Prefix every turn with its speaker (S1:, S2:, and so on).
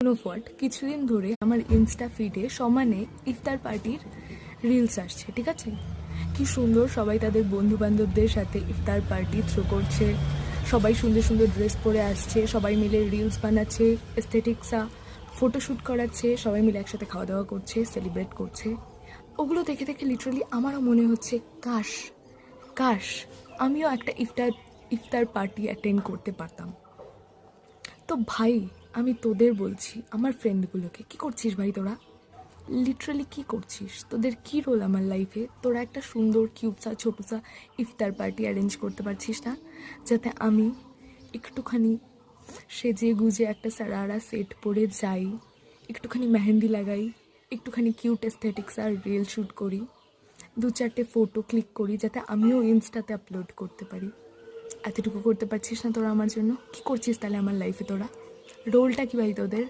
S1: What কিছুদিন ধরে আমার ইনস্টা ফিডে সমানে ইফতার পার্টির রিলস আসছে, ঠিক আছে? কি সুন্দর সবাই তাদের বন্ধু বান্ধবদের সাথে ইফতার পার্টি থ্রো করছে, সবাই সুন্দর সুন্দর ড্রেস পরে আসছে, সবাই মিলে রিলস বানাচ্ছে, এস্থেটিক্সা ফটোশ্যুট করাচ্ছে, সবাই মিলে একসাথে খাওয়া দাওয়া করছে, সেলিব্রেট করছে। ওগুলো দেখে দেখে লিটারালি আমারও মনে হচ্ছে কাশ কাশ আমিও একটা ইফতার পার্টি অ্যাটেন্ড করতে পারতাম। তো ভাই, আমি তোদের বলছি, আমার ফ্রেন্ডগুলোকে, কি করছিস ভাই তোরা? লিটারালি কি করছিস? তোদের কি রোল আমার লাইফে? তোরা একটা সুন্দর কিউটসা ছোটোসা ইফতার পার্টি অ্যারেঞ্জ করতে পারছিস না, যাতে আমি একটুখানি সেজে গুজে একটা সারারা সেট পরে যাই, একটুখানি মেহেন্দি লাগাই, একটুখানি কিউট এস্থেটিক্স আর রিল শ্যুট করি, 2-4টে ফটো ক্লিক করি, যাতে আমিও ইনস্টাতে আপলোড করতে পারি। এতটুকু করতে পারছিস না তোরা আমার জন্য? কি করছিস তাহলে আমার লাইফে তোরা? রোলটা কি ভাই তোদের?